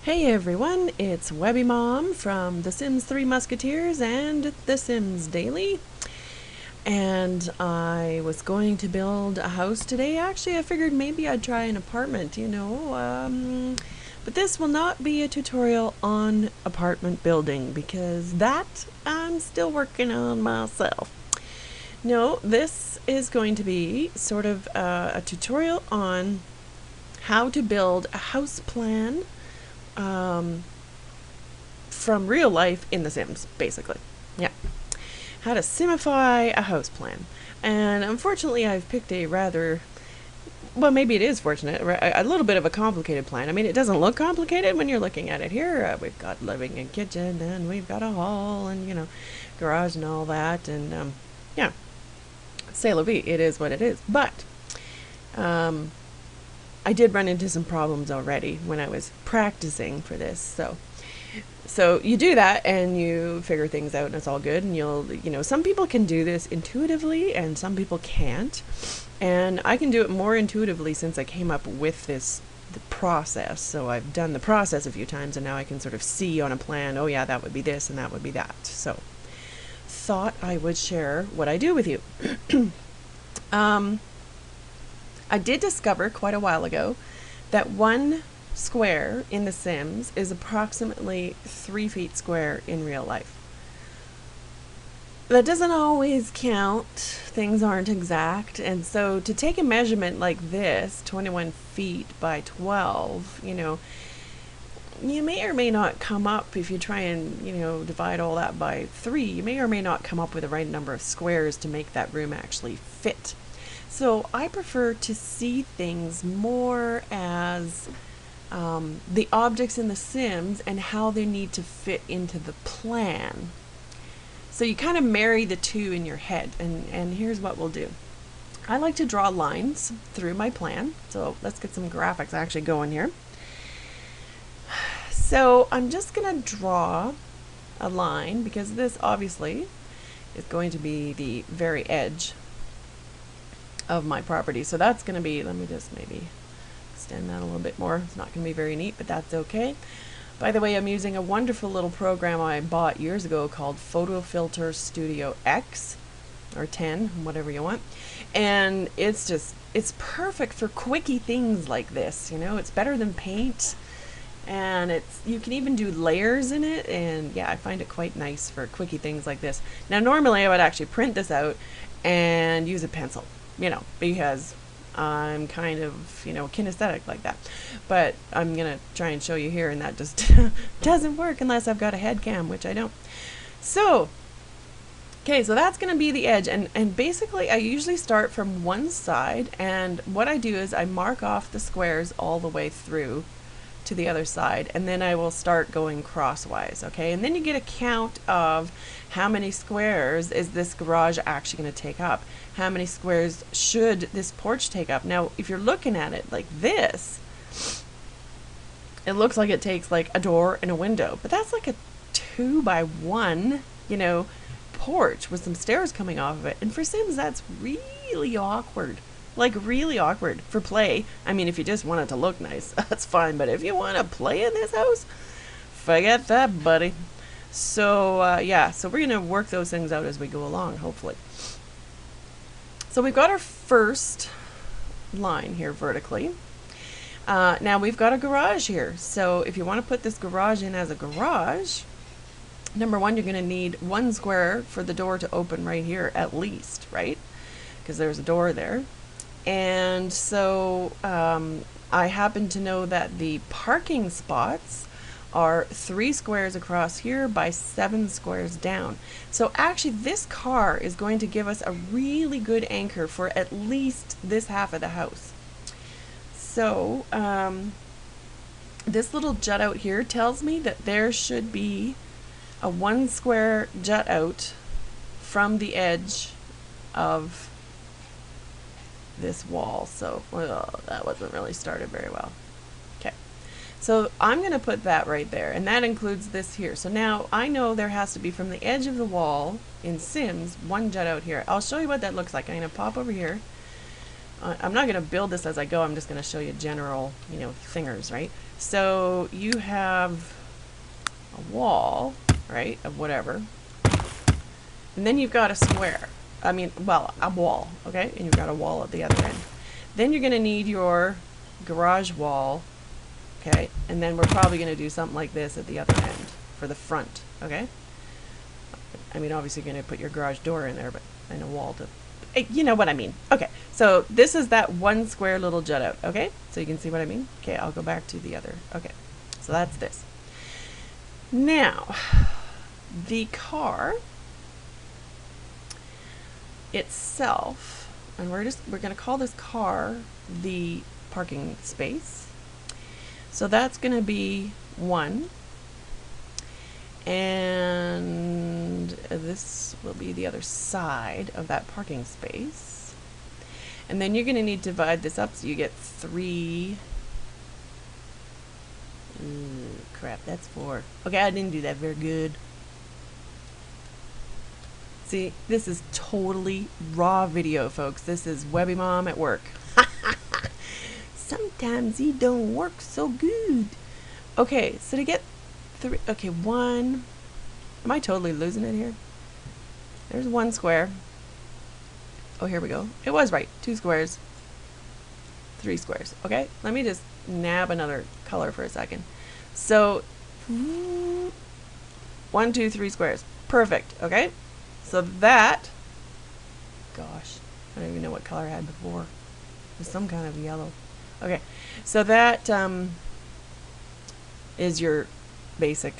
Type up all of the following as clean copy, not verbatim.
Hey everyone, it's Webby Mom from The Sims 3 Musketeers and The Sims Daily. And I was going to build a house today. Actually, I figured maybe I'd try an apartment. But this will not be a tutorial on apartment building because that I'm still working on myself. No, this is going to be sort of a tutorial on how to build a house plan um, from real life in The Sims, basically. Yeah. How to simify a house plan. And unfortunately, I've picked a rather, well, maybe it is fortunate, a little bit of a complicated plan. I mean, it doesn't look complicated when you're looking at it here. We've got living and kitchen, and we've got a hall, and, garage and all that. And, yeah, c'est la vie. It is what it is. But I did run into some problems already when I was practicing for this. So you do that and you figure things out and it's all good, and some people can do this intuitively and some people can't. And I can do it more intuitively since I came up with the process. So I've done the process a few times and now I can sort of see on a plan, oh yeah, that would be this and that would be that. So thought I would share what I do with you. I did discover quite a while ago that one square in The Sims is approximately 3 feet square in real life. That doesn't always count. Things aren't exact. And so to take a measurement like this, 21 feet by 12, you may or may not come up, if you try and, divide all that by 3, you may or may not come up with the right number of squares to make that room actually fit. So I prefer to see things more as the objects in The Sims and how they need to fit into the plan. So you kind of marry the two in your head, and here's what we'll do. I like to draw lines through my plan. So let's get some graphics actually going here. So I'm just going to draw a line because this obviously is going to be the very edge of my property. So that's going to be, let me just maybe extend that a little bit more. It's not going to be very neat, but that's okay. By the way, I'm using a wonderful little program I bought years ago called Photo Filter Studio X, or 10, whatever you want. And it's perfect for quickie things like this. It's better than paint, and you can even do layers in it. And yeah, I find it quite nice for quickie things like this. Now, normally I would actually print this out and use a pencil, because I'm kind of, kinesthetic like that. But I'm going to try and show you here, and that just doesn't work unless I've got a head cam, which I don't. So, okay, so that's going to be the edge. And basically, I usually start from one side, and what I do is I mark off the squares all the way through to the other side, and then I will start going crosswise, okay? And then you get a count of how many squares is this garage actually going to take up? How many squares should this porch take up? Now, if you're looking at it like this, it looks like it takes like a door and a window, but that's like a 2 by 1, porch with some stairs coming off of it. And for Sims, that's really awkward. Like, really awkward for play. I mean, if you just want it to look nice, that's fine. But if you want to play in this house, forget that, buddy. So, yeah, so we're going to work those things out as we go along, hopefully. So we've got our first line here vertically. Now we've got a garage here. So if you want to put this garage in as a garage, number one, you're going to need 1 square for the door to open right here at least, right? Because there's a door there. And so I happen to know that the parking spots are 3 squares across here by 7 squares down. So actually this car is going to give us a really good anchor for at least this half of the house. So this little jut out here tells me that there should be a 1 square jut out from the edge of this wall. So that wasn't really started very well. Okay, so I'm going to put that right there, and that includes this here. So now I know there has to be from the edge of the wall in Sims 1 jut out here. I'll show you what that looks like. I'm going to pop over here. I'm not going to build this as I go. I'm just going to show you general, thingers, right? So you have a wall, right, of whatever. And then you've got a square. I mean, well, a wall, okay? And you've got a wall at the other end. Then you're going to need your garage wall, okay? And then we're probably going to do something like this at the other end for the front, okay? I mean, obviously you're going to put your garage door in there, but and a wall to... You know what I mean. Okay, so this is that one square little jut out, okay? So you can see what I mean? Okay, I'll go back to the other. Okay, so that's this. Now, the car itself, and we're going to call this car the parking space. So that's going to be 1. And this will be the other side of that parking space. And then you're going to need to divide this up so you get 3. Crap, that's 4. Okay, I didn't do that very good. See, this is totally raw video, folks. This is Webby Mom at work. Sometimes he don't work so good. Okay, so to get 3, okay, 1. Am I totally losing it here? There's 1 square. Oh, here we go. It was right. 2 squares. 3 squares. Okay, let me just nab another color for a second. So, 1, 2, 3 squares. Perfect. Okay, so that, gosh, I don't even know what color I had before. It was some kind of yellow. Okay, so that is your basic,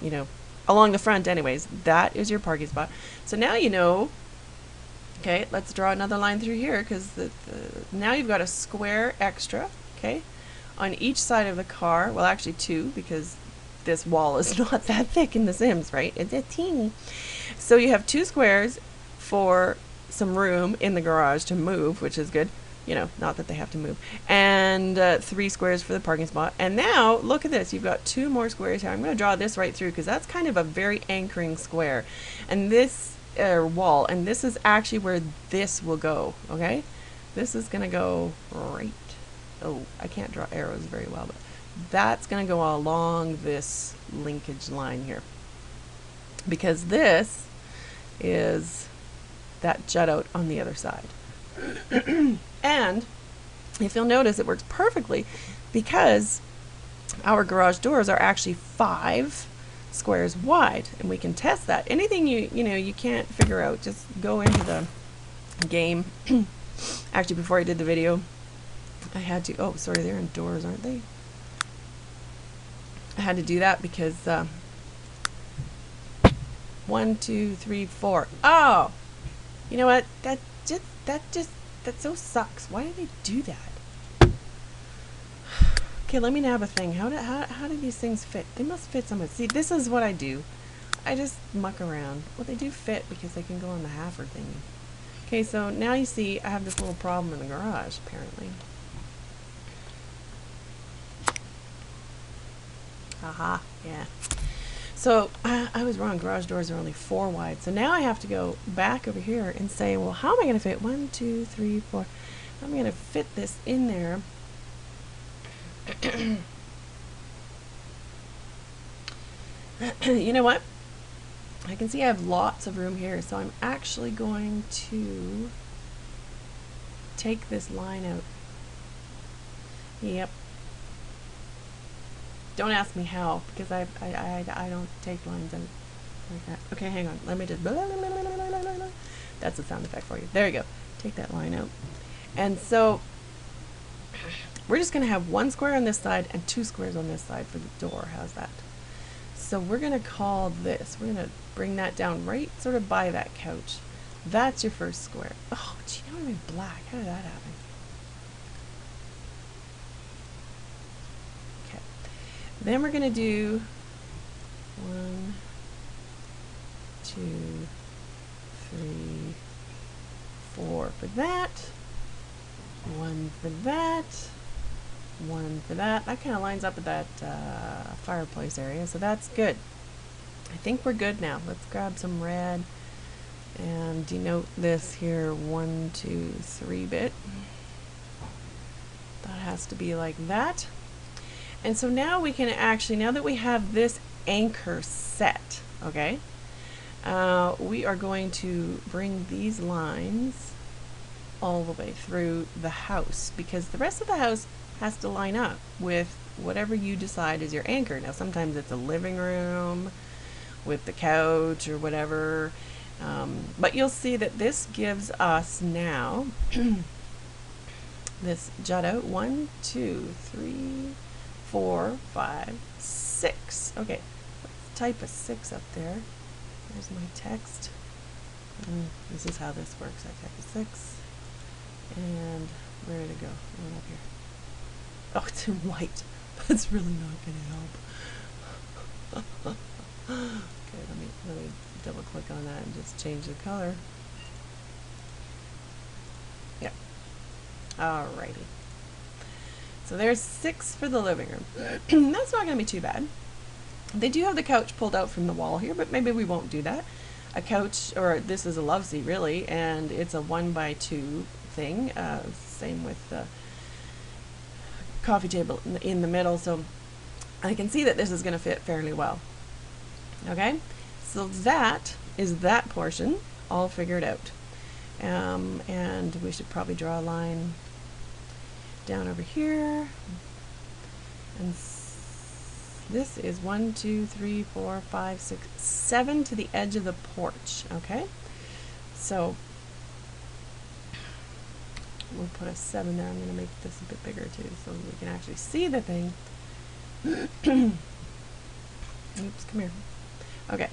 you know, along the front anyways, that is your parking spot. So now you know, okay, let's draw another line through here because now you've got a square extra, okay, on each side of the car. Well, actually 2 because this wall is not that thick in The Sims, right? It's a teeny. So you have 2 squares for some room in the garage to move, which is good. You know, not that they have to move. And 3 squares for the parking spot. And now, look at this. You've got 2 more squares here. I'm going to draw this right through because that's kind of a very anchoring square. And this wall, and this is actually where this will go, okay? This is going to go right. Oh, I can't draw arrows very well, but that's going to go along this linkage line here. Because this is that jut out on the other side. And if you'll notice, it works perfectly because our garage doors are actually 5 squares wide, and we can test that. Anything you know you can't figure out, just go into the game. Actually, before I did the video, I had to. Oh, sorry, they're indoors, aren't they? I had to do that because 1, 2, 3, 4. Oh, you know what? That so sucks. Why do they do that? Okay, let me nab a thing. How do these things fit? They must fit somewhere. See, this is what I do. I just muck around. Well, they do fit because they can go on the halfer thingy. Okay, so now you see I have this little problem in the garage, apparently. Aha, yeah. So I was wrong. Garage doors are only 4 wide. So now I have to go back over here and say, well, how am I going to fit 1, 2, 3, 4? How am I going to fit this in there? You know what? I can see I have lots of room here, so I'm actually going to take this line out. Yep. Don't ask me how, because I don't take lines out like that. Okay, hang on. Let me just... That's a sound effect for you. There you go. Take that line out. And so we're just going to have 1 square on this side and 2 squares on this side for the door. How's that? So we're going to call this, we're going to bring that down right sort of by that couch. That's your first square. Oh, gee, now I'm in black. How did that happen? Okay. Then we're going to do 1, 2, 3, 4 for that. 1 for that. 1 for that. That kind of lines up with that fireplace area, so that's good. I think we're good now. Let's grab some red and denote this here 1, 2, 3 bit. That has to be like that. And so now we can actually, now that we have this anchor set, okay, we are going to bring these lines all the way through the house, because the rest of the house has to line up with whatever you decide is your anchor. Now sometimes it's a living room with the couch or whatever, but you'll see that this gives us now this jut out 1, 2, 3, 4, 5, 6. Okay, let's type a 6 up there. There's my text. This is how this works. I type a 6. And where did it go? It went up here. Oh, it's in white. That's really not going to help. Okay, let me double click on that and just change the color. Yeah. Alrighty. So there's 6 for the living room. That's not going to be too bad. They do have the couch pulled out from the wall here, but maybe we won't do that. A couch, or this is a love seat really, and it's a 1x2 thing. Same with the coffee table in the middle, so I can see that this is going to fit fairly well. Okay, so that is that portion all figured out. And we should probably draw a line down over here. And this is 1, 2, 3, 4, 5, 6, 7 to the edge of the porch. Okay, so we'll put a 7 there. I'm going to make this a bit bigger too, so we can actually see the thing. Oops, come here. Okay.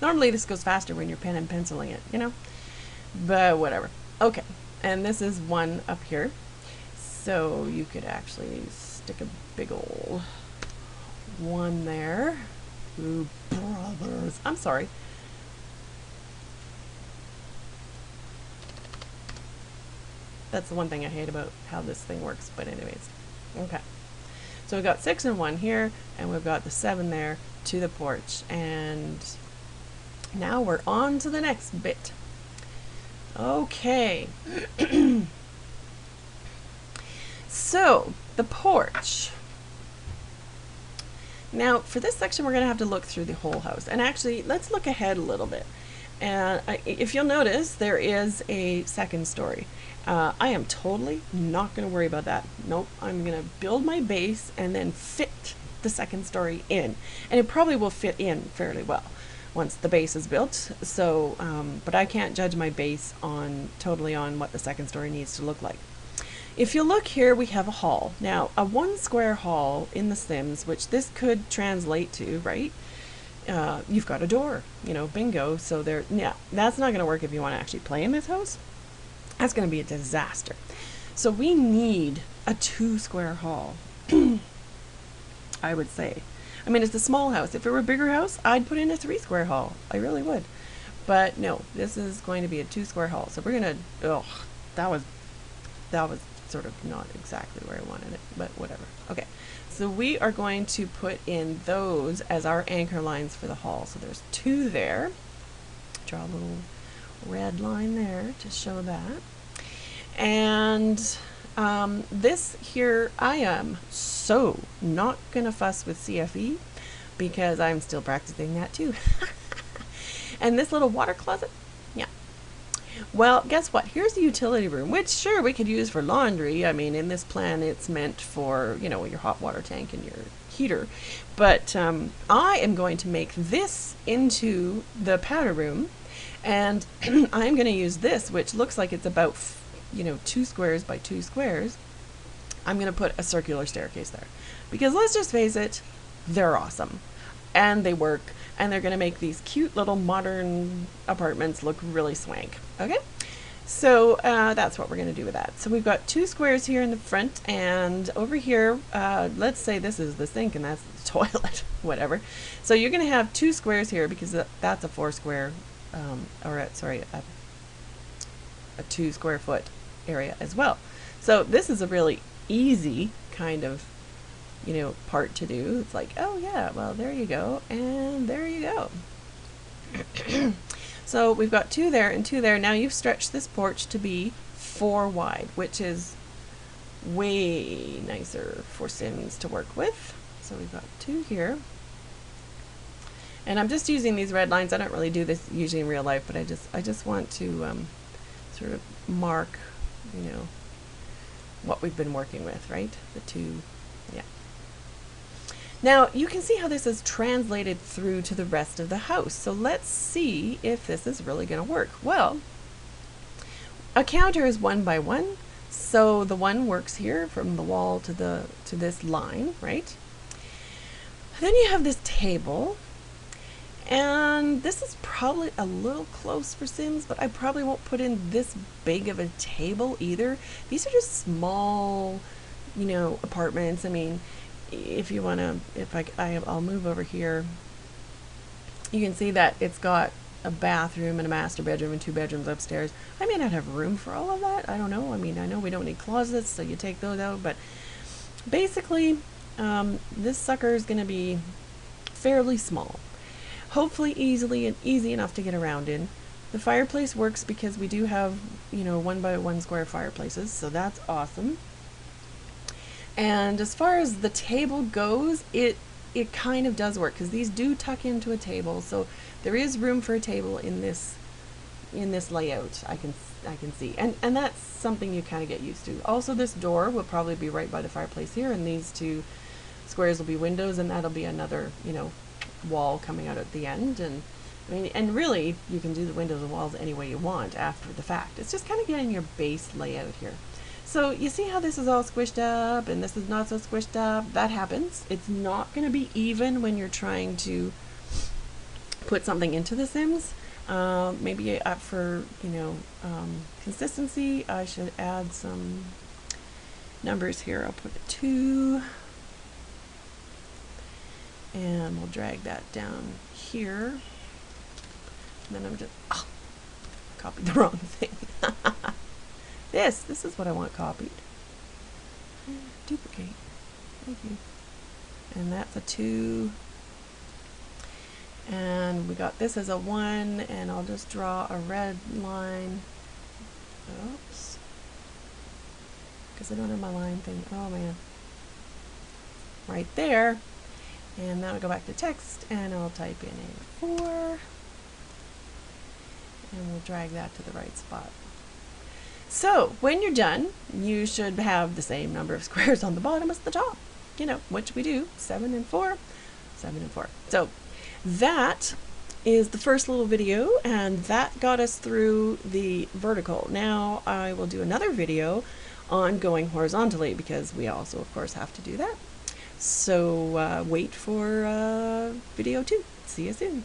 Normally this goes faster when you're pen and penciling it, you know, but whatever. Okay, and this is 1 up here, so you could actually stick a big old 1 there. Ooh, brothers. I'm sorry. That's the one thing I hate about how this thing works, but anyways. Okay. So we've got 6 and 1 here, and we've got the 7 there to the porch, and now we're on to the next bit. Okay. So, the porch. Now, for this section, we're going to have to look through the whole house. And actually, let's look ahead a little bit. And if you'll notice, there is a second story. I am totally not going to worry about that. Nope, I'm going to build my base and then fit the second story in. And it probably will fit in fairly well once the base is built. So, but I can't judge my base totally on what the second story needs to look like. If you look here, we have a hall. Now, a 1 square hall in The Sims, which this could translate to, right? You've got a door, you know, bingo. So there, yeah, that's not going to work if you want to actually play in this house. That's going to be a disaster. So we need a 2 square hall, I would say. I mean, it's a small house. If it were a bigger house, I'd put in a 3 square hall. I really would. But no, this is going to be a 2 square hall. So we're going to, oh, that was sort of not exactly where I wanted it, but whatever. Okay, so we are going to put in those as our anchor lines for the hall. So there's 2 there. Draw a little red line there to show that. And this here, I am so not gonna fuss with CFE because I'm still practicing that too. And this little water closet, yeah. Well, guess what? Here's the utility room, which sure we could use for laundry. I mean, in this plan, it's meant for, you know, your hot water tank and your heater. But I am going to make this into the powder room, and I'm going to use this, which looks like it's about, you know, 2 squares by 2 squares. I'm going to put a circular staircase there because let's just face it, they're awesome and they work, and they're going to make these cute little modern apartments look really swank. Okay, so that's what we're going to do with that. So we've got 2 squares here in the front, and over here, let's say this is the sink and that's the toilet, whatever. So you're going to have 2 squares here because that's a 4 square, sorry, a 2 square foot area as well. So this is a really easy kind of, you know, part to do. It's like, oh yeah, well there you go, and there you go. So we've got 2 there and 2 there. Now you've stretched this porch to be 4 wide, which is way nicer for Sims to work with. So we've got 2 here. And I'm just using these red lines. I don't really do this usually in real life, but I just want to sort of mark, you know, what we've been working with, right? The 2, yeah. Now you can see how this is translated through to the rest of the house. So let's see if this is really going to work. Well, a counter is 1 by 1, so the 1 works here from the wall to this line, right? Then you have this table. And this is probably a little close for Sims, but I probably won't put in this big of a table either. These are just small, you know, apartments. I mean, if you want to, I'll move over here. You can see that it's got a bathroom and a master bedroom and 2 bedrooms upstairs. I may not have room for all of that. I don't know. I mean, I know we don't need closets, so you take those out. But basically, this sucker is going to be fairly small. Hopefully easy enough to get around in. The fireplace works because we do have, you know, 1 by 1 square fireplaces, so that's awesome. And as far as the table goes, it kind of does work because these do tuck into a table, so there is room for a table in this layout. I can see, and that's something you kind of get used to. Also, this door will probably be right by the fireplace here, and these 2 squares will be windows, and that'll be another, you know, wall coming out at the end. And I mean, and really you can do the windows and walls any way you want after the fact. It's just kind of getting your base layout here. So you see how this is all squished up and this is not so squished up. That happens. It's not going to be even when you're trying to put something into the Sims. Maybe for, you know, consistency, I should add some numbers here. I'll put a 2. And we'll drag that down here. And then I'm just, copied the wrong thing. This is what I want copied. Duplicate. Thank you. And that's a 2. And we got this as a 1, and I'll just draw a red line. Oops. Because I don't have my line thing. Oh man. Right there. And now I go back to text and I'll type in a 4 and we'll drag that to the right spot. So when you're done, you should have the same number of squares on the bottom as the top, you know, which we do, 7 and 4, 7 and 4. So that is the first little video, and that got us through the vertical. Now I will do another video on going horizontally because we also, of course, have to do that. So wait for video 2. See you soon.